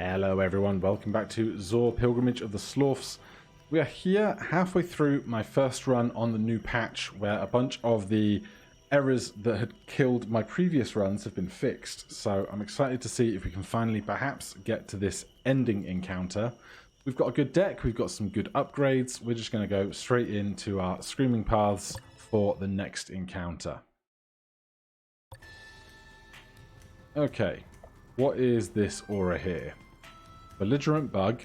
Hello everyone, welcome back to ZOR Pilgrimage of the Slorfs. We are here halfway through my first run on the new patch where a bunch of the errors that had killed my previous runs have been fixed. So I'm excited to see if we can finally perhaps get to this ending encounter. We've got a good deck, we've got some good upgrades. We're just going to go straight into our Screaming Paths for the next encounter. Okay, what is this aura here? Belligerent Bug,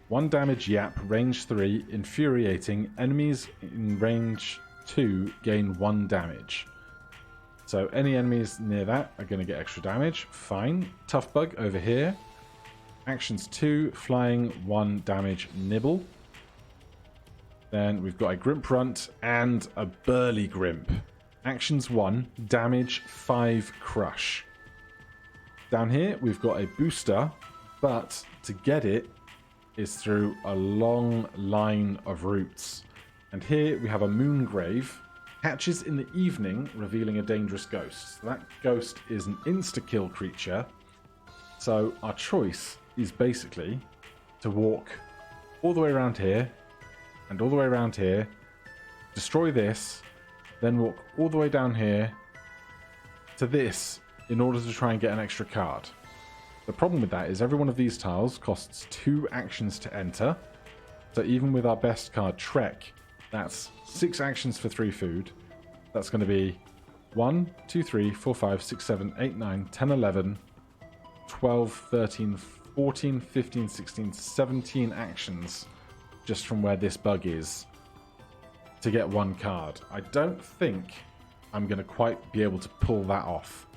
1 damage Yap, range 3, infuriating, enemies in range 2 gain 1 damage. So any enemies near that are going to get extra damage, fine. Tough Bug over here, actions 2, flying, 1 damage nibble. Then we've got a Grimp Runt and a Burly Grimp. Actions 1, damage 5 crush. Down here we've got a booster, but to get it is through a long line of routes. And here we have a Moongrave. Hatches in the evening, revealing a dangerous ghost. So that ghost is an insta-kill creature. So our choice is basically to walk all the way around here and all the way around here, destroy this, then walk all the way down here to this in order to try and get an extra card. The problem with that is every one of these tiles costs 2 actions to enter. So even with our best card, Trek, that's 6 actions for 3 food. That's going to be 1, 2, 3, 4, 5, 6, 7, 8, 9, 10, 11, 12, 13, 14, 15, 16, 17 actions just from where this bug is to get 1 card. I don't think I'm going to quite be able to pull that off.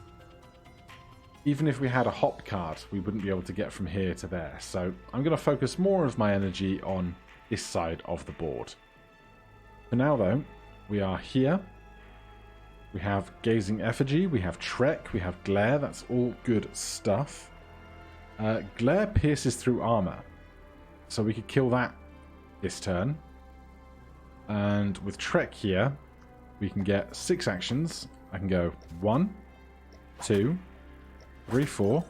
Even if we had a hop card, we wouldn't be able to get from here to there. So I'm going to focus more of my energy on this side of the board. For now, though, we are here. We have Gazing Effigy, we have Trek, we have Glare. That's all good stuff. Glare pierces through armor, so we could kill that this turn. And with Trek here, we can get 6 actions. I can go 1, 2, 3, 4,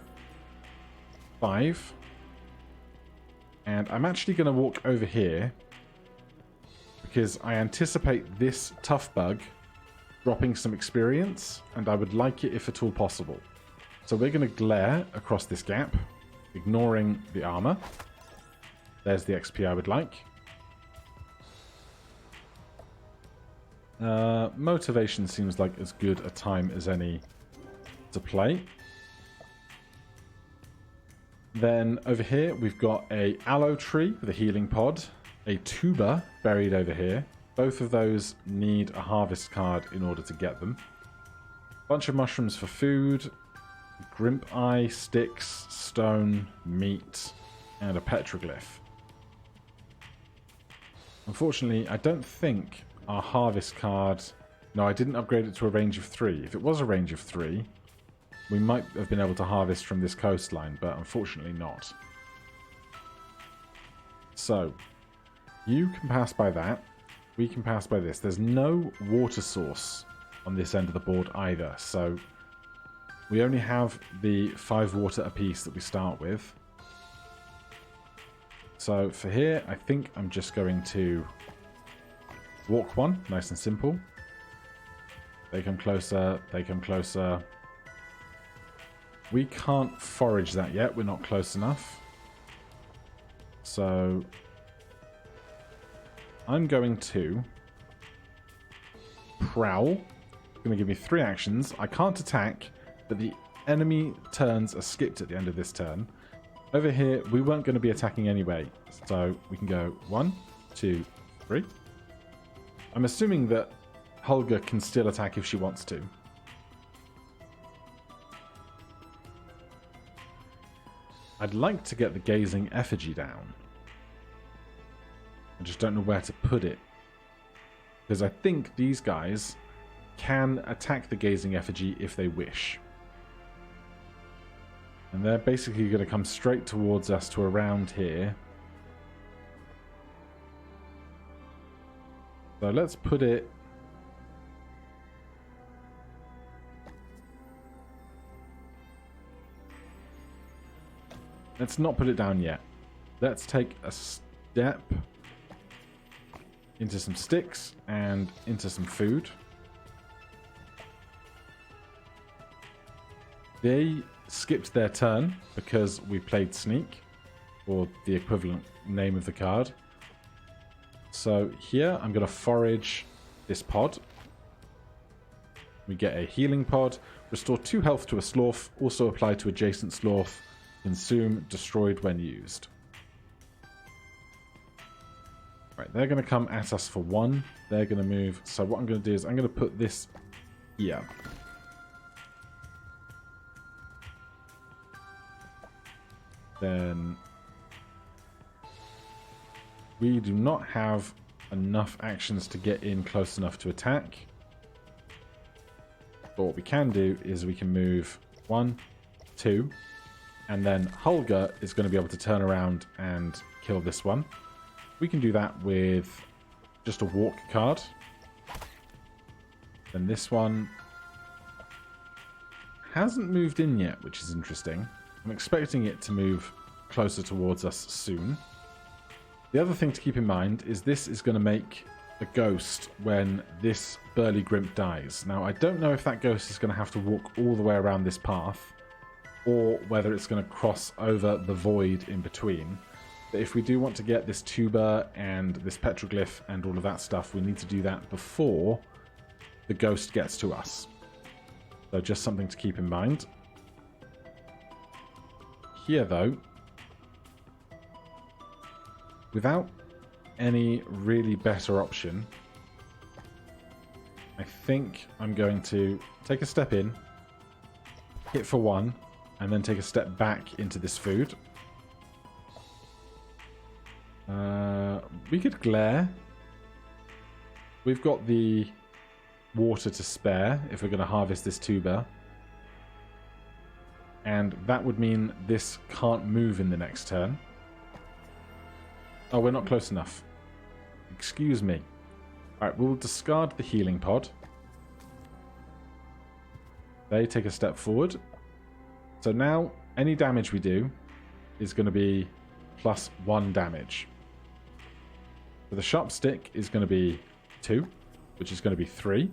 5, and I'm actually going to walk over here because I anticipate this Tough Bug dropping some experience, and I would like it if at all possible. So we're going to glare across this gap, ignoring the armor. There's the XP I would like. Motivation seems like as good a time as any to play. Then over here we've got a aloe tree with a healing pod, a tuber buried over here. Both of those need a harvest card in order to get them. Bunch of mushrooms for food, Grimp Eye, sticks, stone, meat, and a petroglyph. Unfortunately, I don't think our harvest card... No, I didn't upgrade it to a range of 3. If it was a range of 3... we might have been able to harvest from this coastline, but unfortunately not. So, you can pass by that. We can pass by this. There's no water source on this end of the board either, so we only have the 5 water apiece that we start with. So for here, I think I'm just going to walk 1, nice and simple. They come closer, they come closer. We can't forage that yet, we're not close enough. So I'm going to prowl. It's going to give me 3 actions. I can't attack, but the enemy turns are skipped at the end of this turn. Over here, we weren't going to be attacking anyway, so we can go 1, 2, 3. I'm assuming that Hulga can still attack if she wants to. I'd like to get the Gazing Effigy down. I just don't know where to put it. Because I think these guys can attack the Gazing Effigy if they wish. And they're basically going to come straight towards us to around here. So let's put it... Let's not put it down yet. Let's take a step into some sticks and into some food. They skipped their turn because we played sneak, or the equivalent name of the card. So here I'm going to forage this pod. We get a healing pod. Restore 2 health to a Slorf. Also apply to adjacent Slorf. Consume destroyed when used. Right, they're going to come at us for 1. They're going to move. So what I'm going to do is I'm going to put this here. Then we do not have enough actions to get in close enough to attack. But what we can do is we can move 1, 2, and then Hulga is going to be able to turn around and kill this one. We can do that with just a walk card. Then this one hasn't moved in yet, which is interesting. I'm expecting it to move closer towards us soon. The other thing to keep in mind is this is going to make a ghost when this burly Grimp dies. Now, I don't know if that ghost is going to have to walk all the way around this path, or whether it's going to cross over the void in between. But if we do want to get this tuber and this petroglyph and all of that stuff, we need to do that before the ghost gets to us. So just something to keep in mind. Here, though, without any really better option, I think I'm going to take a step in, hit for 1, and then take a step back into this food. We could glare. We've got the water to spare if we're going to harvest this tuber. And that would mean this can't move in the next turn. Oh, we're not close enough. Excuse me. Alright, we'll discard the healing pod. They take a step forward. So now, any damage we do is going to be plus 1 damage. So the sharp stick is going to be 2, which is going to be 3.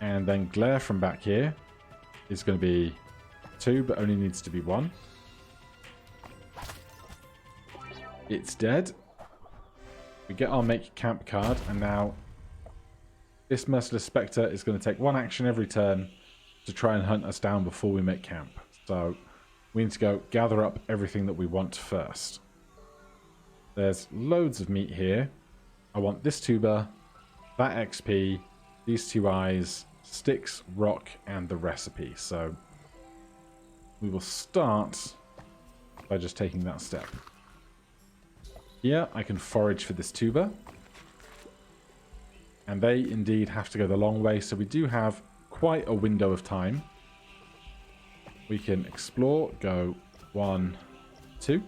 And then glare from back here is going to be 2, but only needs to be 1. It's dead. We get our make camp card, and now this Merciless Spectre is going to take 1 action every turn to try and hunt us down before we make camp. So we need to go gather up everything that we want first. There's loads of meat here. I want this tuber, that XP, these 2 eyes, sticks, rock, and the recipe. So we will start by just taking that step. Here I can forage for this tuber. And they indeed have to go the long way, so we do have quite a window of time. We can explore, go 1, 2.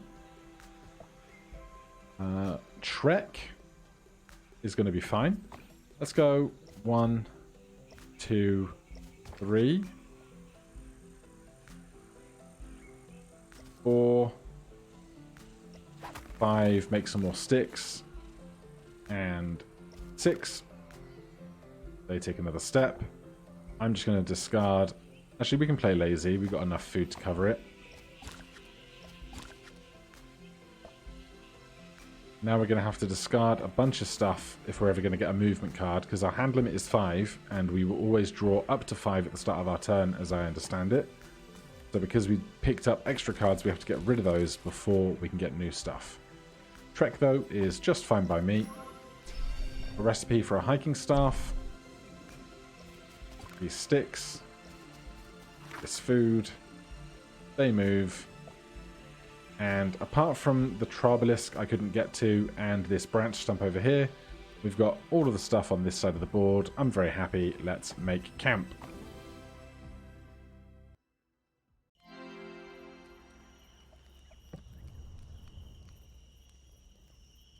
Trek is going to be fine. Let's go 1, 2, 3, 4, 5. Make some more sticks. And 6. They take another step. I'm just going to discard. Actually, we can play lazy. We've got enough food to cover it. Now we're going to have to discard a bunch of stuff if we're ever going to get a movement card, because our hand limit is 5, and we will always draw up to 5 at the start of our turn, as I understand it. So because we picked up extra cards, we have to get rid of those before we can get new stuff. Trek, though, is just fine by me. A recipe for a hiking staff. These sticks. This food. They move. And apart from the Trarbalisk I couldn't get to and this branch stump over here, we've got all of the stuff on this side of the board. I'm very happy. Let's make camp.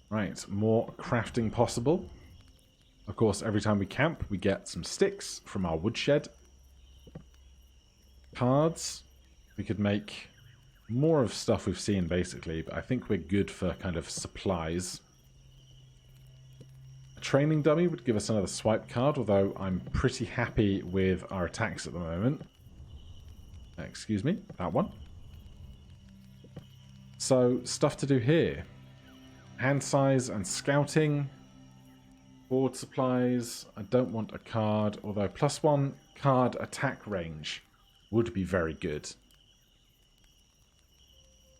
Right, more crafting possible. Of course, every time we camp, we get some sticks from our woodshed. Cards. We could make more of stuff we've seen, basically, but I think we're good for kind of supplies. A training dummy would give us another swipe card, although I'm pretty happy with our attacks at the moment. Excuse me, that one. So, stuff to do here. Hand size and scouting. Board supplies. I don't want a card, although +1 card attack range would be very good.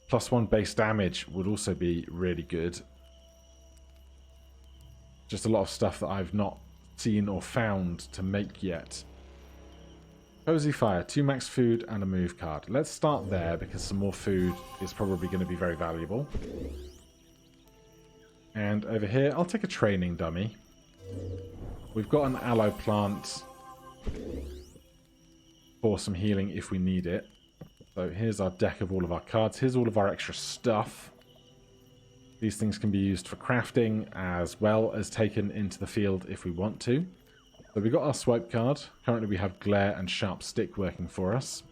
+1 base damage would also be really good. Just a lot of stuff that I've not seen or found to make yet. Cozy Fire, 2 max food and a move card. Let's start there because some more food is probably going to be very valuable. And over here, I'll take a training dummy. We've got an aloe plant for some healing if we need it. So here's our deck of all of our cards. Here's all of our extra stuff. These things can be used for crafting as well as taken into the field if we want to. So we got our swipe card. Currently we have glare and sharp stick working for us.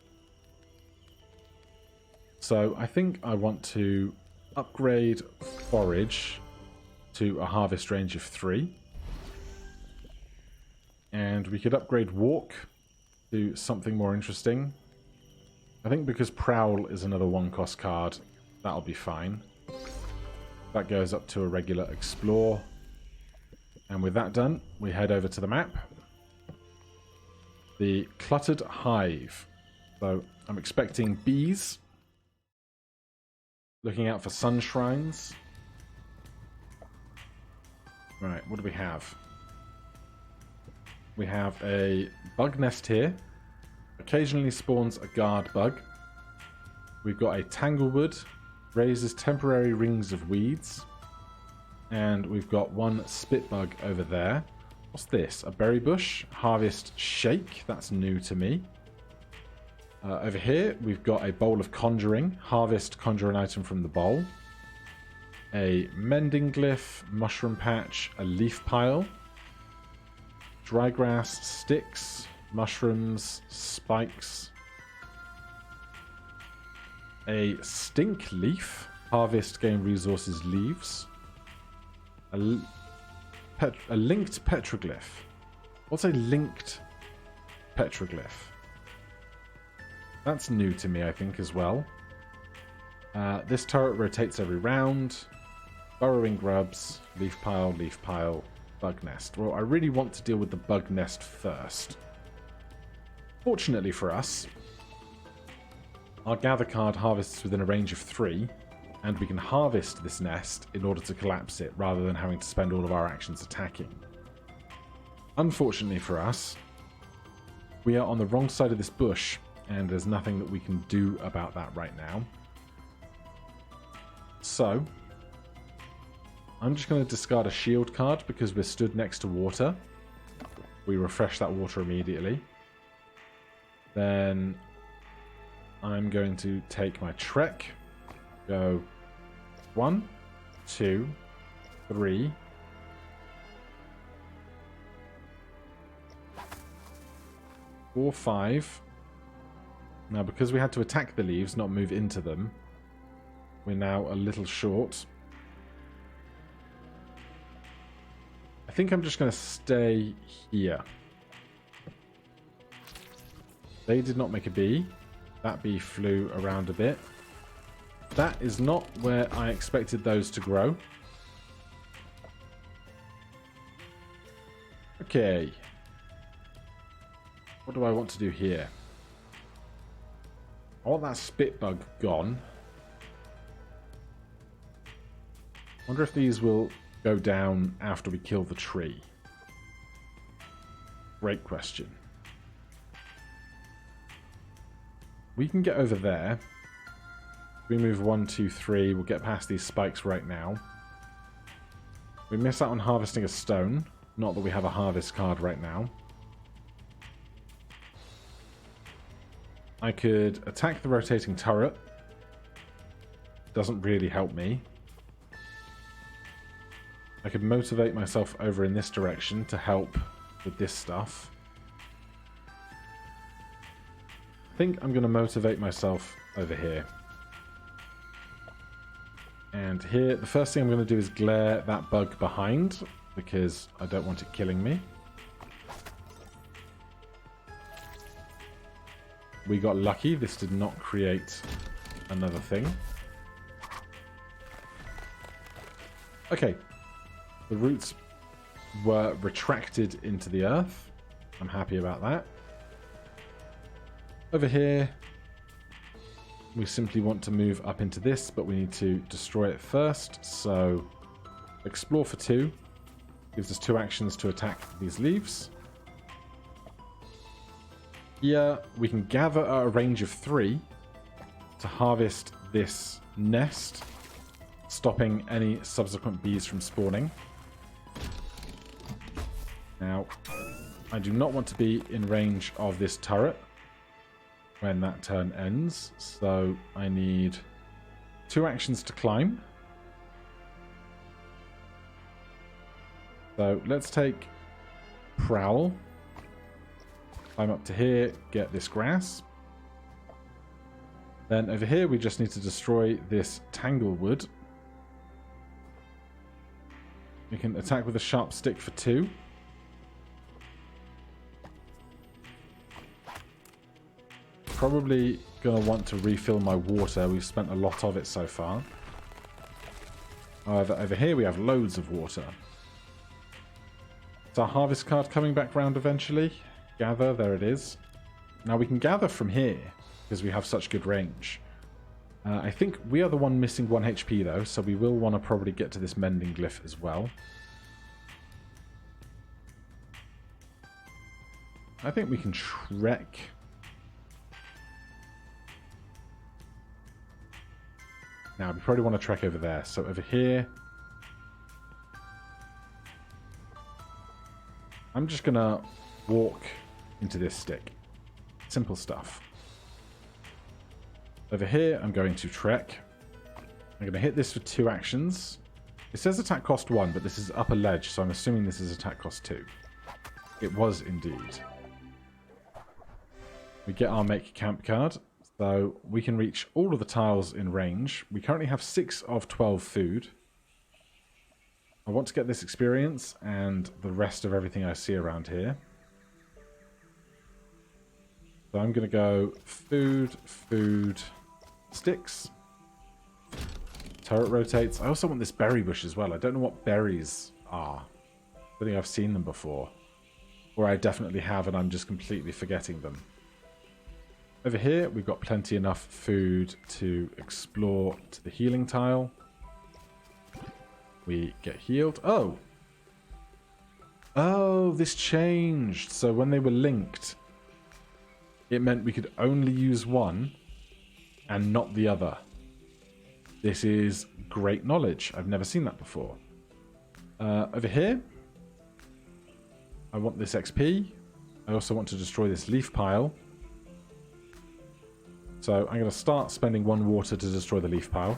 So I think I want to upgrade forage to a harvest range of 3. And we could upgrade walk to something more interesting. I think because prowl is another 1-cost card, that'll be fine. That goes up to a regular explore. And with that done, we head over to the map. The Cluttered Hive. So I'm expecting bees. Looking out for sun shrines. Right, what do we have? We have a bug nest here. Occasionally spawns a guard bug. We've got a tanglewood. Raises temporary rings of weeds. And we've got 1 spit bug over there. What's this? A berry bush. Harvest shake. That's new to me. Over here, we've got a bowl of conjuring. Harvest, conjure an item from the bowl. A mending glyph, mushroom patch, a leaf pile. Dry grass, sticks, mushrooms, spikes. A stink leaf. Harvest, gain resources, leaves. A linked petroglyph. What's a linked petroglyph? That's new to me, I think, as well. This turret rotates every round. Burrowing grubs, leaf pile, bug nest. Well, I really want to deal with the bug nest first. Fortunately for us, our gather card harvests within a range of 3, and we can harvest this nest in order to collapse it, rather than having to spend all of our actions attacking. Unfortunately for us, we are on the wrong side of this bush, and there's nothing that we can do about that right now. So, I'm just going to discard a shield card because we're stood next to water. We refresh that water immediately. Then I'm going to take my trek. Go 1, 2, 3. 4, 5. Now, because we had to attack the leaves, not move into them, we're now a little short. I think I'm just going to stay here. They did not make a bee. That bee flew around a bit. That is not where I expected those to grow. Okay. What do I want to do here? I want that spit bug gone. Wonder if these will go down after we kill the tree. Great question. We can get over there. We move 1, 2, 3. We'll get past these spikes right now. We miss out on harvesting a stone. Not that we have a harvest card right now. I could attack the rotating turret. Doesn't really help me. I could motivate myself over in this direction to help with this stuff. I think I'm going to motivate myself over here. And here, the first thing I'm going to do is glare that bug behind, because I don't want it killing me. We got lucky. This did not create another thing. Okay. The roots were retracted into the earth. I'm happy about that. Over here, we simply want to move up into this, but we need to destroy it first. So, explore for 2. Gives us 2 actions to attack these leaves. Here, we can gather at a range of 3 to harvest this nest, stopping any subsequent bees from spawning. Now, I do not want to be in range of this turret when that turn ends, so I need 2 actions to climb. So let's take Prowl. Climb up to here, get this grass. Then over here we just need to destroy this Tanglewood. We can attack with a sharp stick for 2. Probably going to want to refill my water. We've spent a lot of it so far. However, over here we have loads of water. Is our harvest card coming back round eventually? Gather, there it is. Now we can gather from here, because we have such good range. I think we are the one missing 1 HP though, so we will want to probably get to this mending glyph as well. I think we can trek. Now we probably want to trek over there. So over here, I'm just going to walk into this stick. Simple stuff. Over here, I'm going to trek. I'm going to hit this for 2 actions. It says attack cost 1, but this is up a ledge, so I'm assuming this is attack cost 2. It was indeed. We get our make camp card, so we can reach all of the tiles in range. We currently have 6 of 12 food. I want to get this experience and the rest of everything I see around here. So I'm going to go food, food, sticks. Turret rotates. I also want this berry bush as well. I don't know what berries are. I don't think I've seen them before. Or I definitely have and I'm just completely forgetting them. Over here, we've got plenty enough food to explore to the healing tile. We get healed. Oh! Oh, this changed. So when they were linked, it meant we could only use one and not the other. This is great knowledge. I've never seen that before. Over here, I want this XP. I also want to destroy this leaf pile. So I'm going to start spending 1 water to destroy the leaf pile.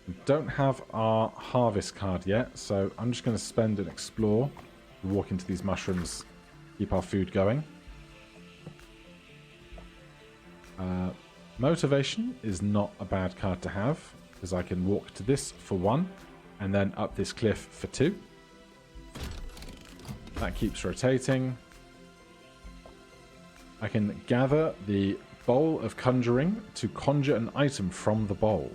We don't have our harvest card yet, so I'm just going to spend and explore. Walk into these mushrooms, keep our food going. Motivation is not a bad card to have, because I can walk to this for 1, and then up this cliff for 2. That keeps rotating. I can gather the bowl of conjuring to conjure an item from the bowl.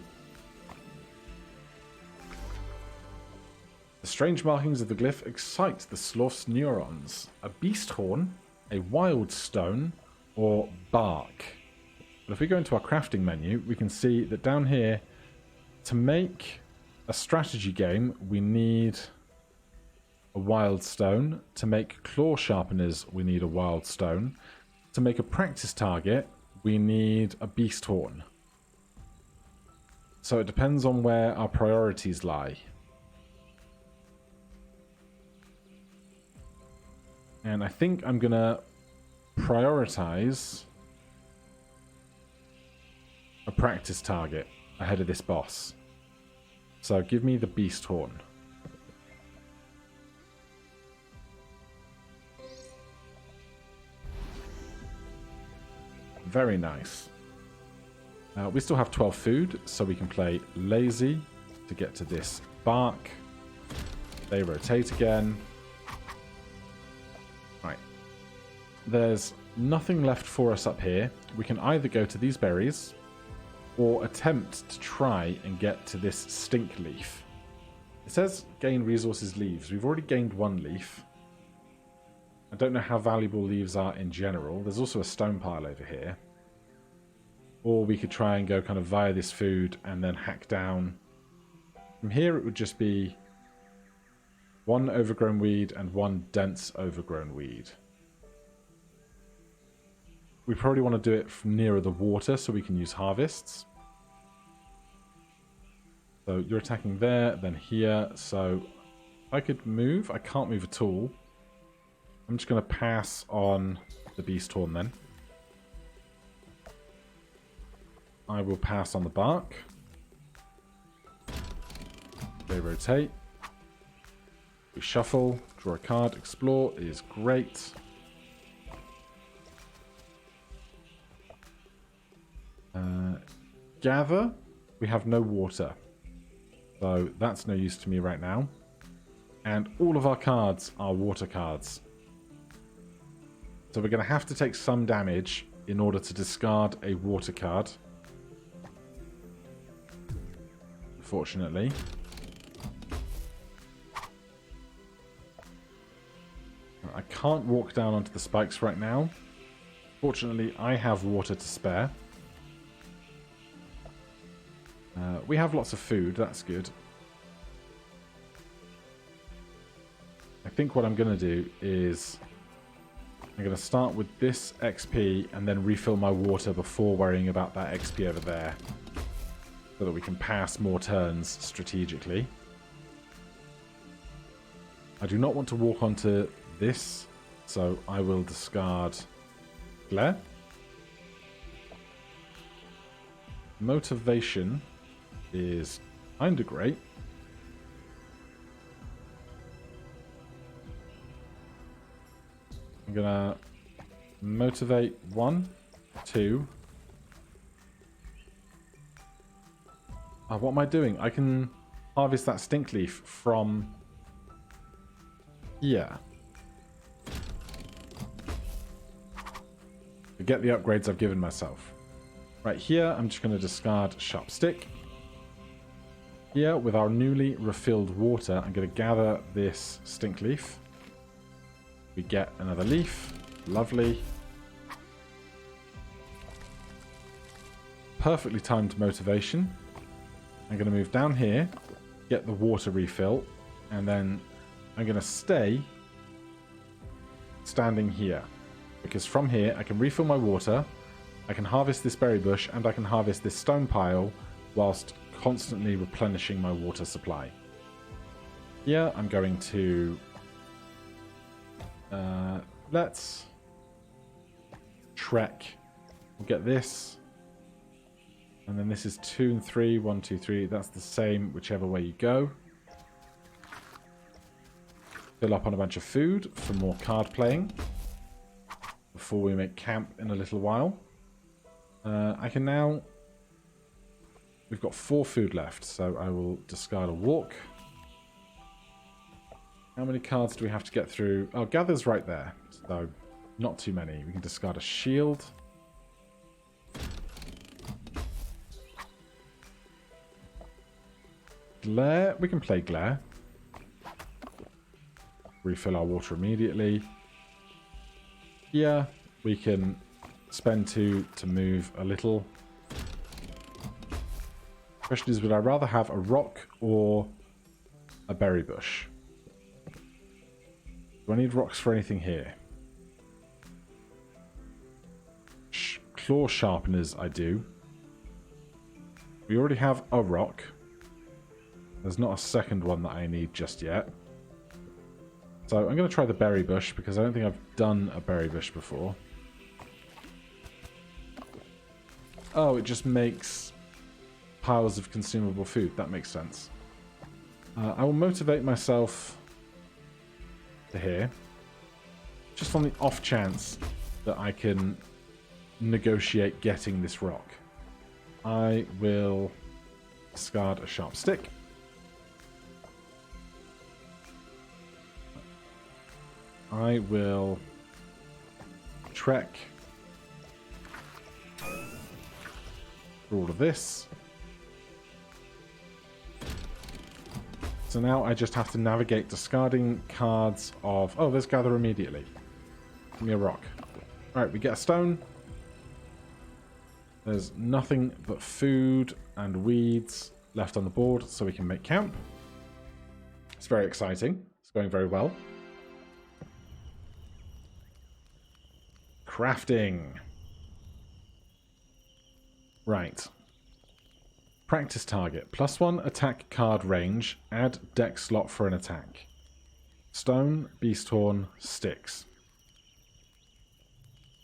The strange markings of the glyph excite the Slorfs' neurons. A beast horn, a wild stone, or bark. But if we go into our crafting menu, we can see that down here, to make a strategy game, we need a wild stone. To make claw sharpeners, we need a wild stone. To make a practice target, we need a beast horn. So it depends on where our priorities lie. And I think I'm going to prioritize a practice target ahead of this boss. So give me the beast horn. Very nice. We still have 12 food, so we can play lazy to get to this bark. They rotate again. Right. There's nothing left for us up here. We can either go to these berries or attempt to try and get to this stink leaf. It says gain resources leaves. We've already gained 1 leaf. I don't know how valuable leaves are in general. There's also a stone pile over here. Or we could try and go kind of via this food and then hack down. From here it would just be 1 overgrown weed and 1 dense overgrown weed. We probably want to do it from nearer the water so we can use harvests. So you're attacking there, then here. So if I could move, I can't move at all. I'm just going to pass on the beast horn then. I will pass on the bark. They rotate. We shuffle, draw a card, explore is great. Gather, we have no water. So that's no use to me right now. And all of our cards are water cards. So we're going to have to take some damage in order to discard a water card. Unfortunately. I can't walk down onto the spikes right now. Fortunately, I have water to spare. We have lots of food, that's good. I think what I'm going to do is I'm going to start with this XP and then refill my water before worrying about that XP over there. So that we can pass more turns strategically. I do not want to walk onto this, so I will discard Glare. Motivation is kind of great. I'm gonna motivate 1, 2. What am I doing? I can harvest that stink leaf from here. Forget the upgrades I've given myself. Right here, I'm just going to discard Sharp Stick. Here, with our newly refilled water, I'm going to gather this stink leaf. We get another leaf. Lovely. Perfectly timed motivation. I'm going to move down here, get the water refill, and then I'm going to stay standing here. Because from here, I can refill my water, I can harvest this berry bush, and I can harvest this stone pile whilst constantly replenishing my water supply. Here, I'm going to... let's trek. We'll get this. And then this is 2 and 3. 1, 2, 3. That's the same whichever way you go. Fill up on a bunch of food for more card playing. Before we make camp in a little while. I can now... We've got 4 food left, so I will discard a walk. How many cards do we have to get through? Oh, Gather's right there, so not too many. We can discard a shield. Glare, we can play Glare. Refill our water immediately. Here, we can spend 2 to move a little. Question is, would I rather have a rock or a berry bush? Do I need rocks for anything here? Claw sharpeners, I do. We already have a rock. There's not a second one that I need just yet. So I'm going to try the berry bush because I don't think I've done a berry bush before. Oh, it just makes piles of consumable food. That makes sense. I will motivate myself to here. Just on the off chance that I can negotiate getting this rock. I will discard a sharp stick. I will trek through all of this. So now I just have to navigate discarding cards of... Oh, there's Gather immediately. Give me a rock. Alright, we get a stone. There's nothing but food and weeds left on the board, so we can make camp. It's very exciting. It's going very well. Crafting. Right. Practice target. +1 attack card range. Add deck slot for an attack. Stone, beast horn, sticks.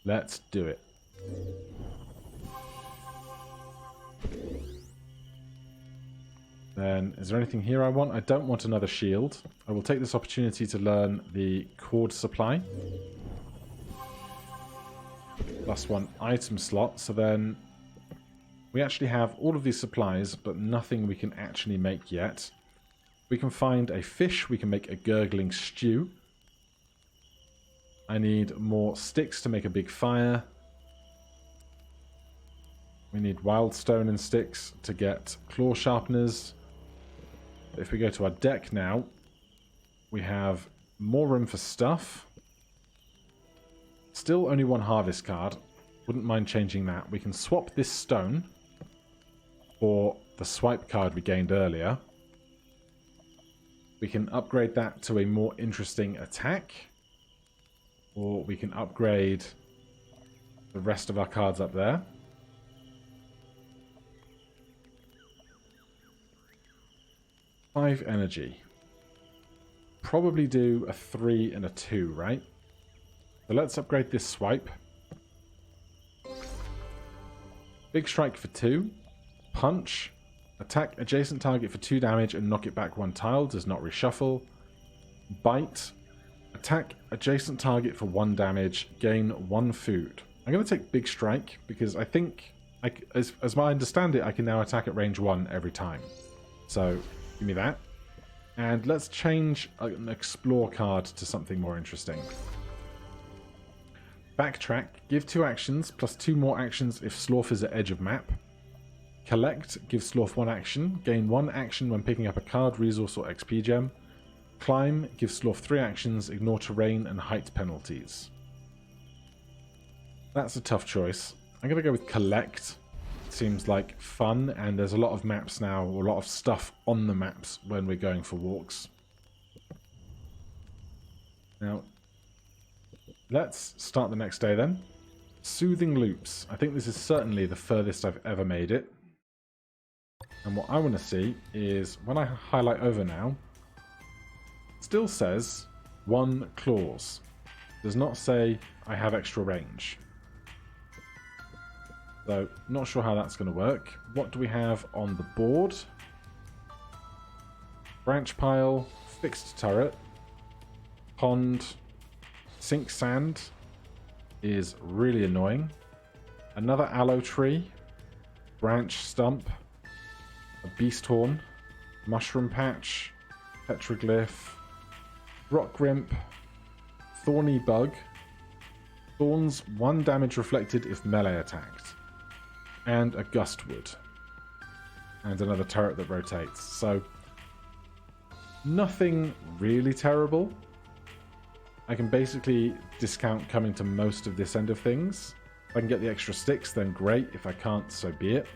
Let's do it. Then, is there anything here I want? I don't want another shield. I will take this opportunity to learn the cord supply. +1 item slot. So then we actually have all of these supplies, but nothing we can actually make yet. We can find a fish. We can make a gurgling stew. I need more sticks to make a big fire. We need wild stone and sticks to get claw sharpeners. If we go to our deck now, we have more room for stuff. Still only one harvest card. Wouldn't mind changing that. We can swap this stone for the swipe card we gained earlier. We can upgrade that to a more interesting attack. Or we can upgrade the rest of our cards up there. Five energy. Probably do a 3 and a 2, right? So let's upgrade this swipe. Big strike for 2. Punch. Attack adjacent target for 2 damage and knock it back 1 tile. Does not reshuffle. Bite. Attack adjacent target for 1 damage. Gain 1 food. I'm going to take Big Strike because I think, as I understand it, I can now attack at range 1 every time. So, give me that. And let's change an Explore card to something more interesting. Backtrack. Give 2 actions plus 2 more actions if Slorf is at edge of map. Collect. Give Slorf 1 action. Gain 1 action when picking up a card, resource, or XP gem. Climb. Give Slorf 3 actions. Ignore terrain and height penalties. That's a tough choice. I'm going to go with Collect. Seems like fun, and there's a lot of maps now, or a lot of stuff on the maps when we're going for walks. Now, let's start the next day then. Soothing Loops. I think this is certainly the furthest I've ever made it. And what I want to see is, when I highlight over now, it still says 1 claws. Does not say I have extra range. So, not sure how that's going to work. What do we have on the board? Branch pile, fixed turret, pond, sink sand is really annoying. Another aloe tree, branch stump, a beast horn, mushroom patch, petroglyph, rock grimp, thorny bug, thorns 1 damage reflected if melee attacked. And a gustwood. And another turret that rotates. So, nothing really terrible. I can basically discount coming to most of this end of things. If I can get the extra sticks, then great. If I can't, so be it.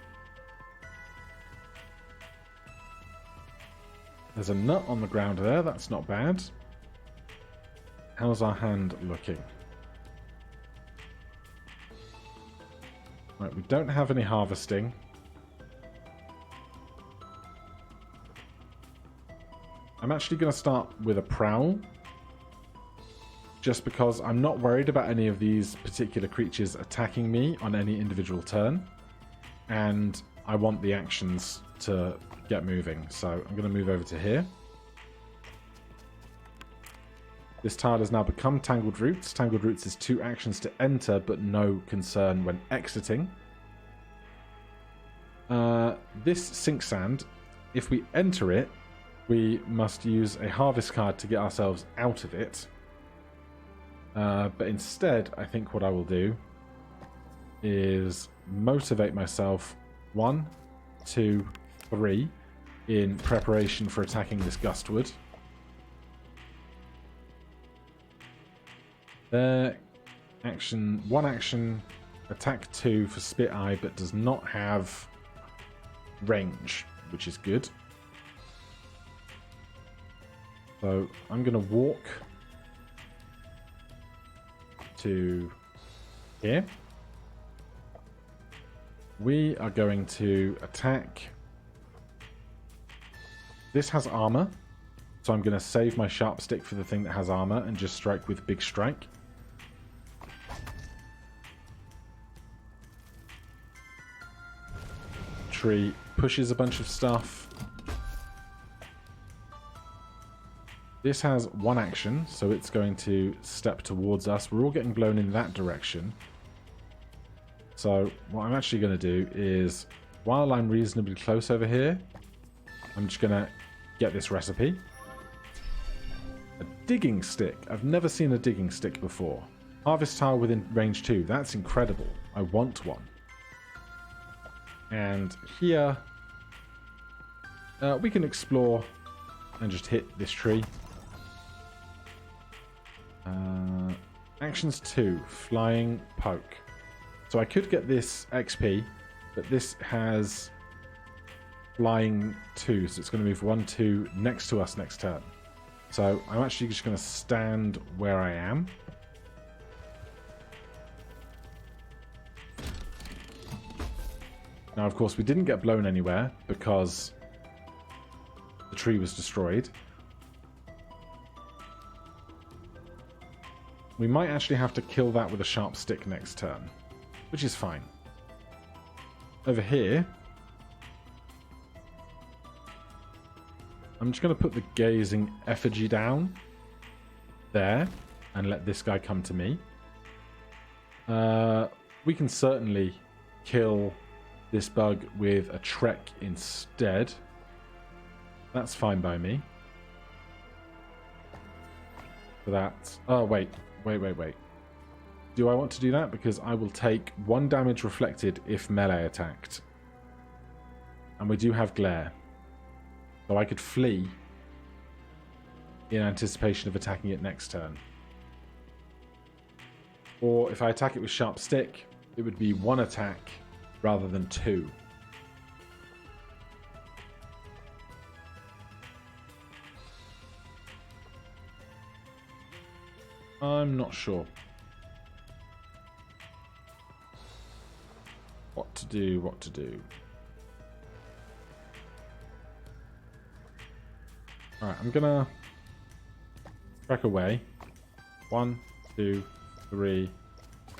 There's a nut on the ground there. That's not bad. How's our hand looking? Right, we don't have any harvesting. I'm actually going to start with a prowl. Just because I'm not worried about any of these particular creatures attacking me on any individual turn. And I want the actions to get moving. So I'm going to move over to here. This tile has now become Tangled Roots. Tangled Roots is 2 actions to enter, but no concern when exiting. This Sink Sand, if we enter it, we must use a harvest card to get ourselves out of it. But instead, I think what I will do is motivate myself 1, 2, 3 in preparation for attacking this Gustwood. There, one action, attack 2 for Spit Eye, but does not have range, which is good. So I'm going to walk to here. We are going to attack. This has armor, so I'm going to save my sharp stick for the thing that has armor and just strike with Big Strike. Tree pushes a bunch of stuff. This has 1 action, so it's going to step towards us. We're all getting blown in that direction. So what I'm actually going to do is, while I'm reasonably close over here, I'm just going to get this recipe. A digging stick. I've never seen a digging stick before. Harvest tile within range 2. That's incredible. I want one. And here, we can explore and just hit this tree. Actions 2, Flying Poke. So I could get this XP, but this has Flying 2, so it's going to move 1, 2 next to us next turn. So I'm actually just going to stand where I am. Now, of course, we didn't get blown anywhere because the tree was destroyed. We might actually have to kill that with a sharp stick next turn, which is fine. Over here, I'm just going to put the Gazing Effigy down there and let this guy come to me. We can certainly kill this bug with a Trek instead. That's fine by me. So that's... Oh, wait. Do I want to do that? Because I will take 1 damage reflected if melee attacked. And we do have glare. So I could flee in anticipation of attacking it next turn. Or if I attack it with sharp stick, it would be 1 attack rather than 2. I'm not sure what to do. Alright, I'm gonna track away. 1, 2, 3,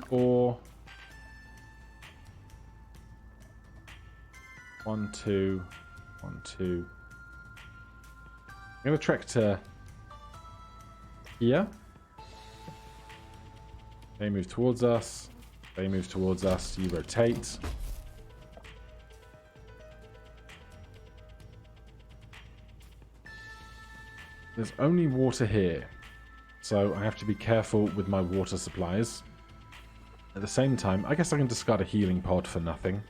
4. 1, 2, 1, 2. I'm gonna trek to here. They move towards us. They move towards us. You rotate. There's only water here, so I have to be careful with my water supplies. At the same time, I guess I can discard a healing pod for nothing.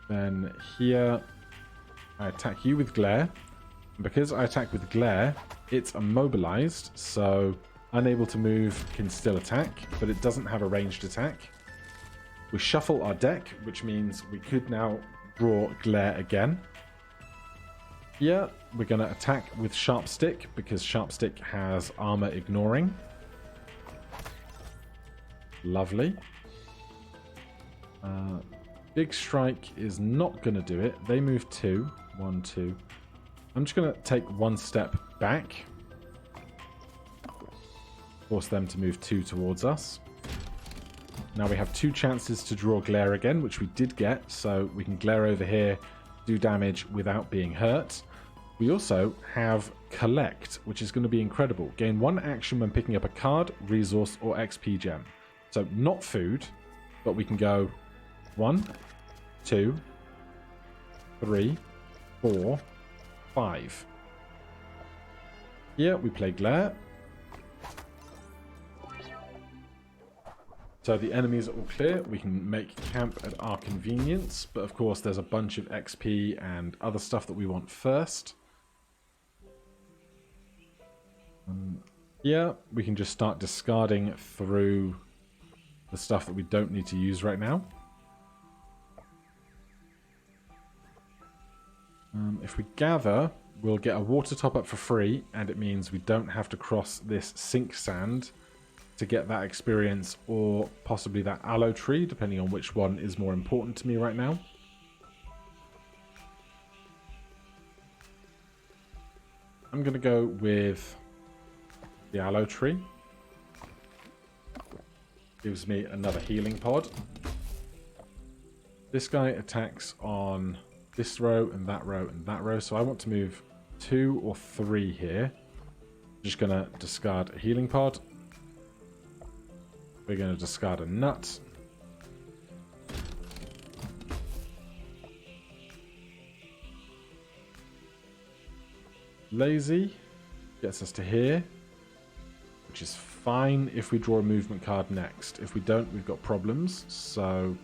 Then here, I attack you with glare. And because I attack with glare, it's immobilized, so unable to move can still attack, but it doesn't have a ranged attack. We shuffle our deck, which means we could now draw glare again. Here, we're going to attack with sharp stick, because sharp stick has armor ignoring. Lovely. Big strike is not going to do it. They move 2. 1, 2. I'm just going to take 1 step back. Force them to move 2 towards us. Now we have 2 chances to draw glare again, which we did get, so we can glare over here, do damage without being hurt. We also have Collect, which is going to be incredible. Gain 1 action when picking up a card, resource, or XP gem. So not food, but we can go 1, 2, 3, 4, 5. Here we play Glare. So the enemies are all clear. We can make camp at our convenience. But of course there's a bunch of XP and other stuff that we want first. Here we can just start discarding through the stuff that we don't need to use right now. If we gather, we'll get a water top up for free, and it means we don't have to cross this sink sand to get that experience, or possibly that aloe tree, depending on which one is more important to me right now. I'm going to go with the aloe tree. Gives me another healing pod. This guy attacks on this row and that row and that row, so I want to move 2 or 3 here. Just going to discard a healing pod. We're going to discard a nut. Lazy gets us to here, which is fine if we draw a movement card next. If we don't, we've got problems. So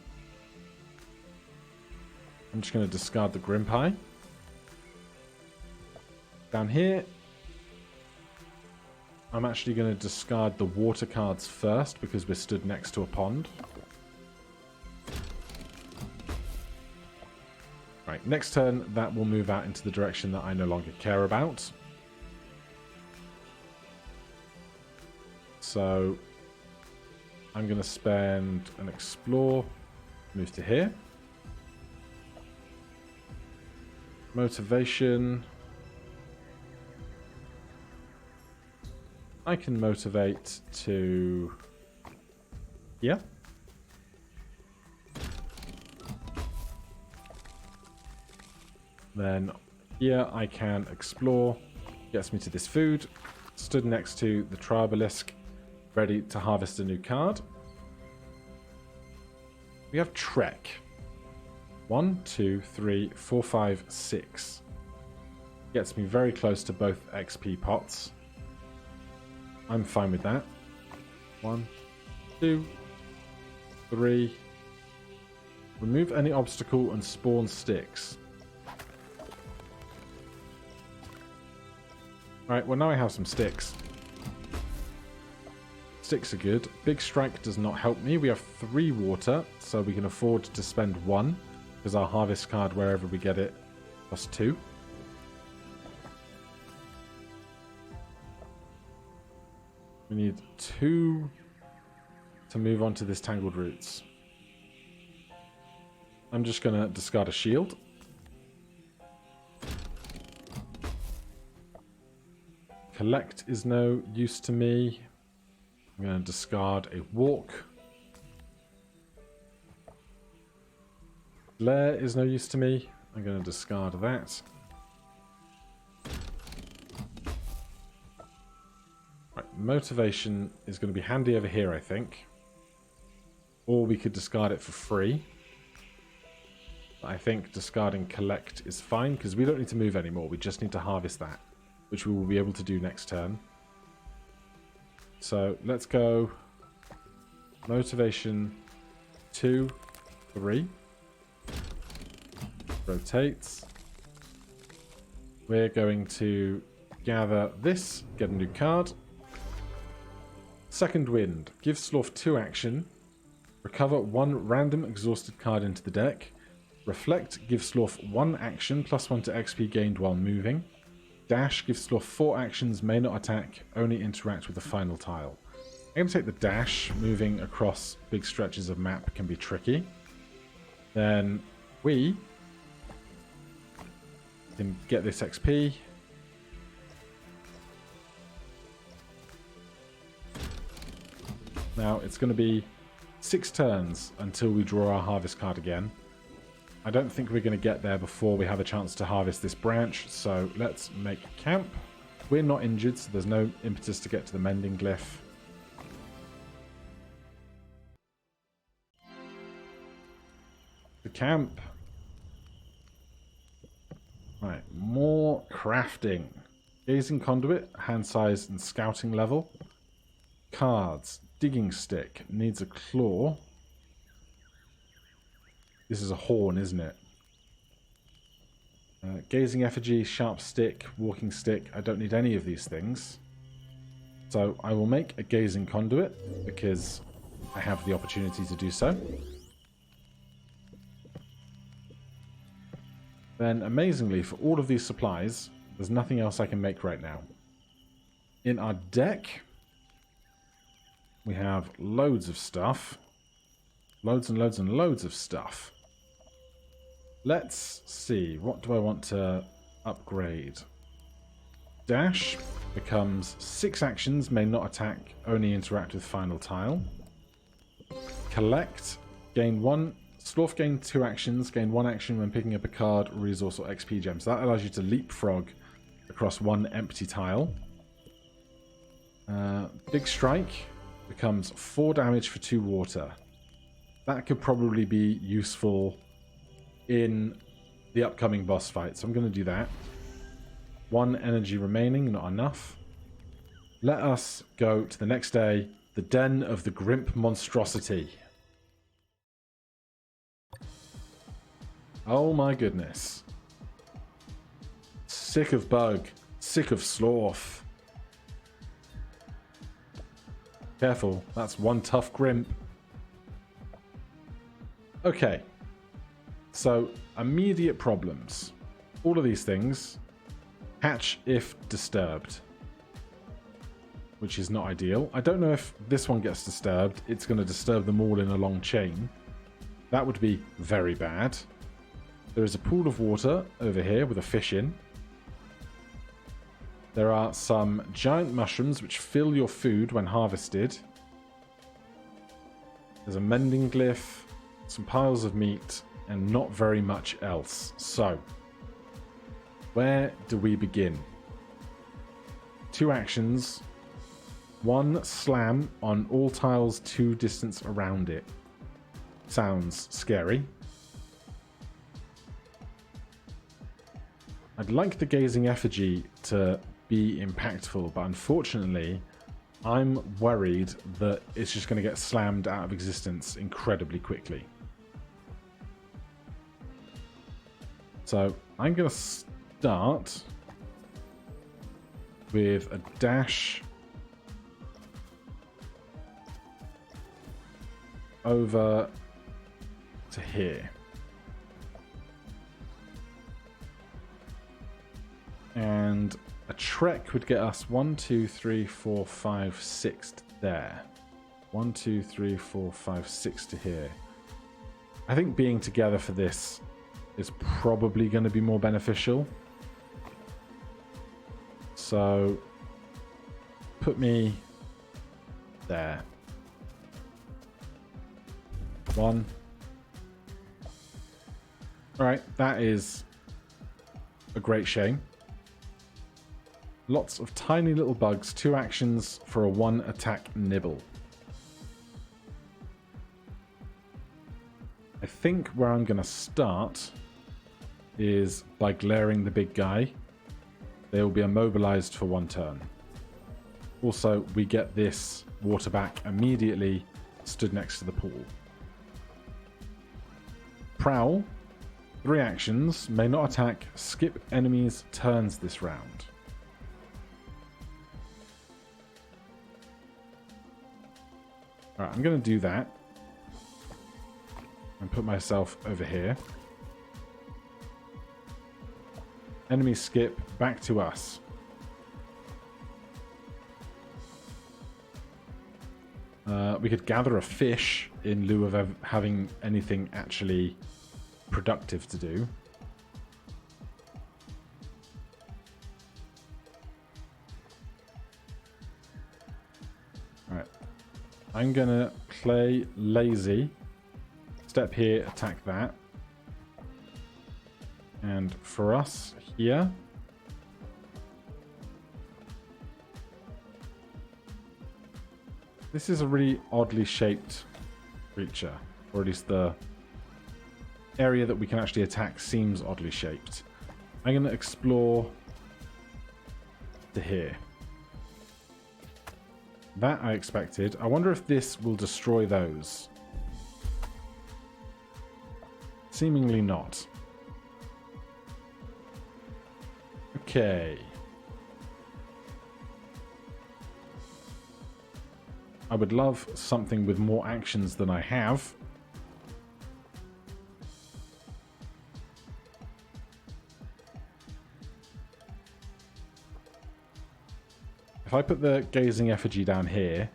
I'm just going to discard the Grim Pie. Down here, I'm actually going to discard the water cards first because we're stood next to a pond. Right, next turn that will move out into the direction that I no longer care about. So I'm going to spend an explore, move to here. Motivation. I can motivate to here. Then here I can explore. Gets me to this food. Stood next to the Tribalisk, ready to harvest a new card. We have Trek. 1, 2, 3, 4, 5, 6. Gets me very close to both XP pots. I'm fine with that. 1, 2, 3. Remove any obstacle and spawn sticks. Right, well now I have some sticks. Sticks are good. Big Strike does not help me. We have 3 water, so we can afford to spend 1, because our harvest card, wherever we get it, plus 2. We need 2 to move on to this Tangled Roots. I'm just going to discard a shield. Collect is no use to me. I'm going to discard a walk. Lair is no use to me. I'm going to discard that. Right, motivation is going to be handy over here, I think. Or we could discard it for free. But I think discarding collect is fine, because we don't need to move anymore. We just need to harvest that, which we will be able to do next turn. So let's go motivation 2, 3. Rotates. We're going to gather this, get a new card. Second Wind. Give Slorf 2 action. Recover 1 random exhausted card into the deck. Reflect. Give Slorf 1 action, +1 to XP gained while moving. Dash. Give Slorf 4 actions, may not attack, only interact with the final tile. I'm going to take the dash. Moving across big stretches of map can be tricky. Then we can get this XP. Now it's going to be 6 turns until we draw our harvest card again. I don't think we're going to get there before we have a chance to harvest this branch, so let's make camp. We're not injured, so there's no impetus to get to the mending glyph. The camp. Right, more crafting. Gazing conduit, hand size and scouting level. Cards. Digging stick. Needs a claw. This is a horn, isn't it? Gazing effigy, sharp stick, walking stick. I don't need any of these things. So I will make a gazing conduit because I have the opportunity to do so. Then, amazingly, for all of these supplies, there's nothing else I can make right now. In our deck, we have loads of stuff. Loads and loads and loads of stuff. Let's see, what do I want to upgrade? Dash becomes 6 actions, may not attack, only interact with final tile. Collect, gain 1. Slorf gain 2 actions, gain 1 action when picking up a card, resource, or XP gem. So that allows you to leapfrog across 1 empty tile. Big Strike becomes 4 damage for 2 water. That could probably be useful in the upcoming boss fight, so I'm going to do that. 1 energy remaining, not enough. Let us go to the next day, the Den of the Grimp Monstrosity. Oh my goodness. Sick of Bug. Sick of Slorf. Careful, that's 1 tough Grimp. Okay. So, immediate problems. All of these things hatch if disturbed. Which is not ideal. I don't know if this one gets disturbed. It's going to disturb them all in a long chain. That would be very bad. There is a pool of water over here with a fish in. There are some giant mushrooms which fill your food when harvested. There's a mending glyph, some piles of meat, and not very much else. So, where do we begin? 2 actions. 1 slam on all tiles 2 distance around it. Sounds scary. I'd like the gazing effigy to be impactful, but unfortunately, I'm worried that it's just going to get slammed out of existence incredibly quickly. So I'm going to start with a dash over to here. And a trek would get us 1, 2, 3, 4, 5, 6 there. 1, 2, 3, 4, 5, 6 to here. I think being together for this is probably going to be more beneficial. So, put me there. 1. Alright, that is a great shame. Lots of tiny little bugs, 2 actions for a 1 attack nibble. I think where I'm going to start is by glaring the big guy. They will be immobilized for 1 turn. Also, we get this water back immediately, stood next to the pool. Prowl, 3 actions, may not attack, skip enemies' turns this round. Alright, I'm going to do that. And put myself over here. Enemy skip, back to us. We could gather a fish in lieu of having anything actually productive to do. Alright. I'm gonna play lazy. Step here, attack that. And for us here, this is a really oddly shaped creature, or at least the area that we can actually attack seems oddly shaped. I'm going to explore to here. That I expected. I wonder if this will destroy those. Seemingly not. Okay. I would love something with more actions than I have. If I put the gazing effigy down here,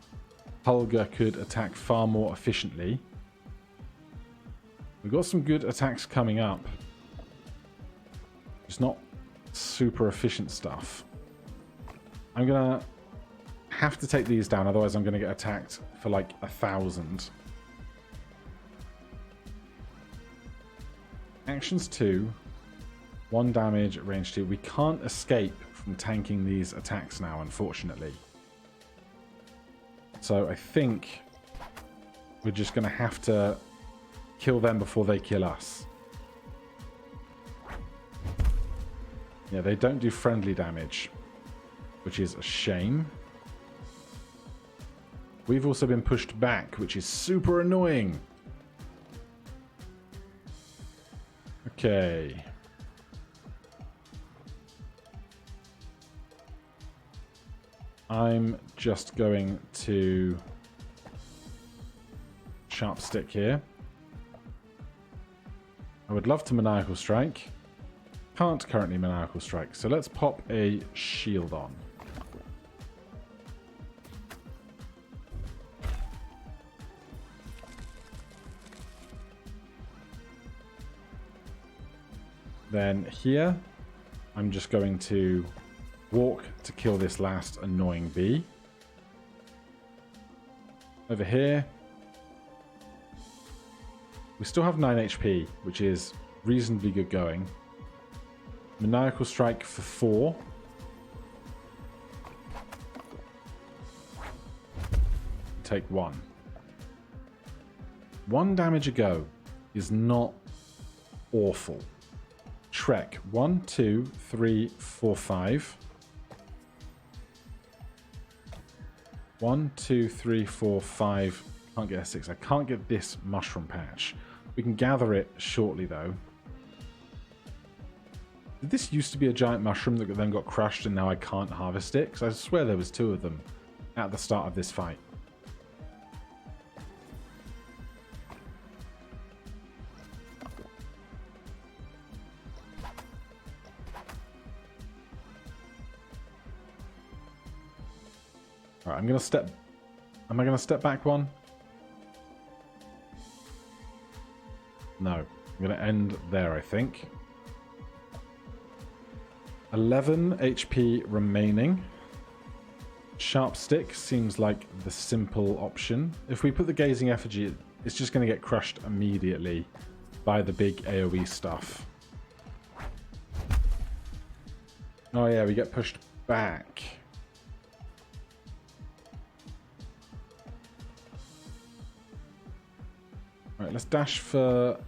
Hulga could attack far more efficiently. We've got some good attacks coming up. It's not super efficient stuff. I'm going to have to take these down, otherwise I'm going to get attacked for like 1,000. Actions 2. 1 damage, range 2. We can't escape from tanking these attacks now, unfortunately. So I think we're just going to have to kill them before they kill us. Yeah, they don't do friendly damage, which is a shame. We've also been pushed back, which is super annoying. Okay. I'm just going to sharp stick here. I would love to Maniacal Strike. Can't currently Maniacal Strike, so let's pop a shield on. Then here, I'm just going to walk to kill this last annoying bee. Over here, we still have 9 HP, which is reasonably good going. Maniacal Strike for 4. Take 1. 1 damage a go is not awful. Shrek. 1, 2, 3, 4, 5. 1, 2, 3, 4, 5. Can't get a 6. I can't get this mushroom patch. We can gather it shortly, though. Did this used to be a giant mushroom that then got crushed and now I can't harvest it? Because I swear there was 2 of them at the start of this fight. Alright, I'm going to step... Am I going to step back one? No. I'm going to end there, I think. 11 HP remaining. Sharp stick seems like the simple option. If we put the gazing effigy, it's just going to get crushed immediately by the big AoE stuff. Oh yeah, we get pushed back. Alright, let's dash for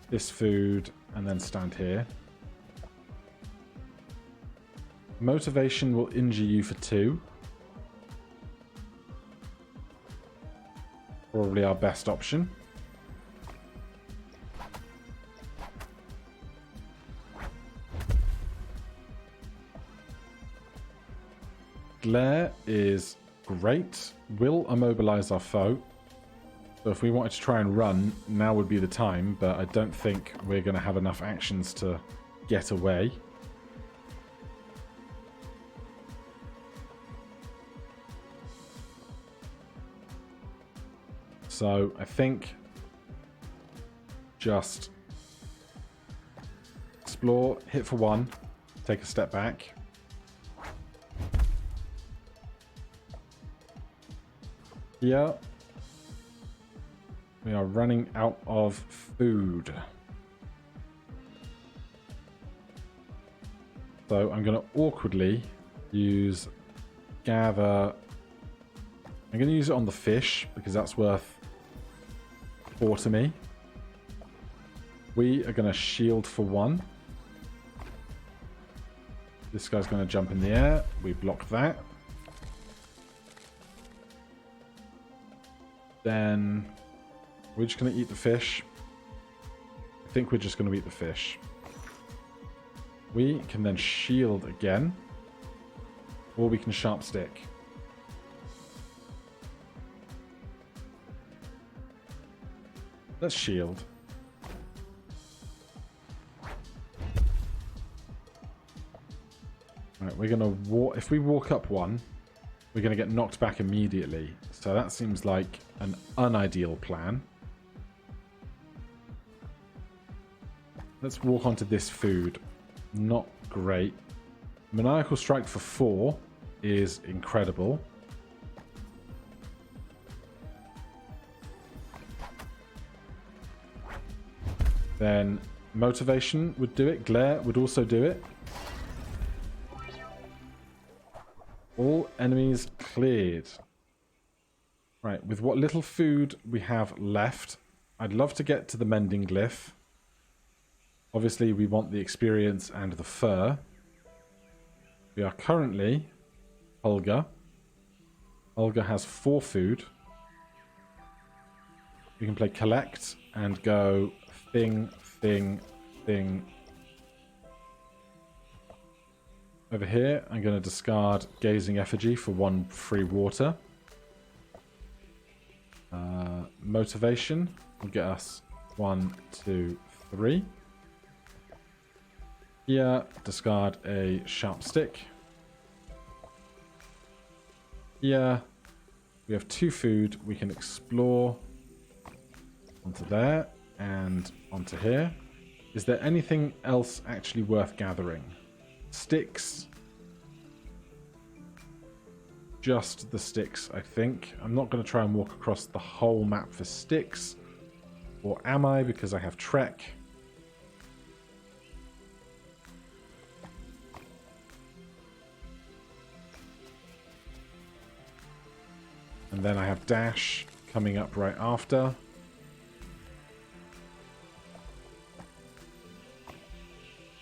this food and then stand here. Motivation will injure you for 2. Probably our best option. Glare is great. Will immobilize our foe. So if we wanted to try and run, now would be the time, but I don't think we're going to have enough actions to get away. So I think just explore, hit for 1, take a step back. Here we are running out of food. So I'm going to awkwardly use gather. I'm going to use it on the fish because that's worth 4 to me. We are going to shield for 1. This guy's going to jump in the air. We block that. Then we're just going to eat the fish. I think we're just going to eat the fish. We can then shield again. Or we can sharp stick. Let's shield. Right, we're gonna walk. If we walk up 1, we're gonna get knocked back immediately. So that seems like an unideal plan. Let's walk onto this food. Not great. Maniacal Strike for 4 is incredible. Then Motivation would do it. Glare would also do it. All enemies cleared. Right, with what little food we have left, I'd love to get to the Mending Glyph. Obviously, we want the experience and the fur. We are currently Hulga. Hulga has 4 food. We can play Collect and go thing, thing, thing. Over here, I'm going to discard Gazing Effigy for 1 free water. Motivation will get us 1, 2, 3. Here, discard a Sharp Stick. Here, we have 2 food. We can explore onto there and onto here. Is there anything else actually worth gathering? Sticks. Just the sticks, I think. I'm not going to try and walk across the whole map for sticks. Or am I? Because I have Trek. And then I have Dash coming up right after.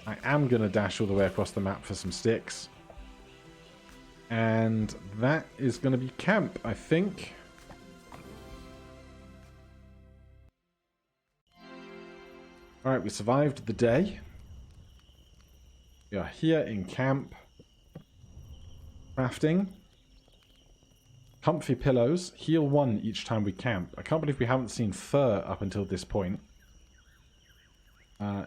I am going to dash all the way across the map for some sticks. And that is going to be camp, I think. Alright, we survived the day. We are here in camp. Crafting. Comfy pillows. Heal 1 each time we camp. I can't believe we haven't seen fur up until this point.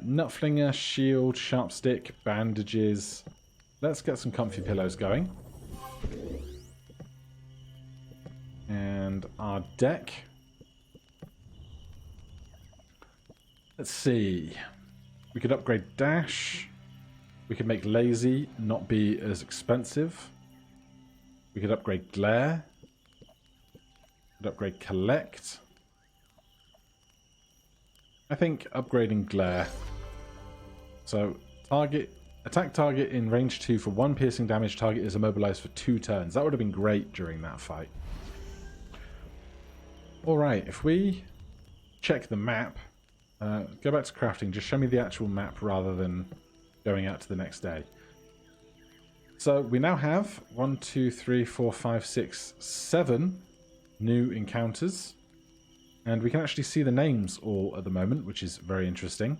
Nutflinger, shield, sharp stick, bandages. Let's get some comfy pillows going. And our deck. Let's see. We could upgrade Dash. We could make Lazy not be as expensive. We could upgrade Glare. We could upgrade Collect. I think upgrading Glare. So, attack target in range 2 for 1 piercing damage. Target is immobilized for 2 turns. That would have been great during that fight. Alright, if we check the map, go back to crafting, just show me the actual map rather than going out to the next day. So we now have 1, 2, 3, 4, 5, 6, 7 new encounters. And we can actually see the names all at the moment, which is very interesting.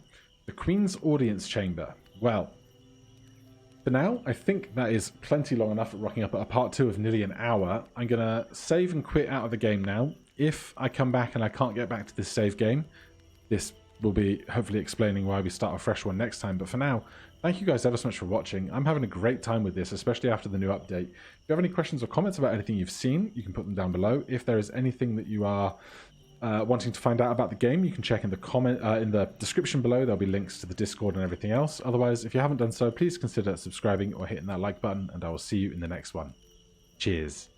The Queen's Audience Chamber. Well, for now, I think that is plenty long enough, rocking up at a part 2 of nearly an hour. I'm going to save and quit out of the game now. If I come back and I can't get back to this save game, this will be hopefully explaining why we start a fresh one next time. But for now, thank you guys ever so much for watching. I'm having a great time with this, especially after the new update. If you have any questions or comments about anything you've seen, you can put them down below. If there is anything that you are wanting to find out about the game, you can check in the in the description below. There'll be links to the Discord and everything else. Otherwise, if you haven't done so, please consider subscribing or hitting that like button, and I will see you in the next one. Cheers.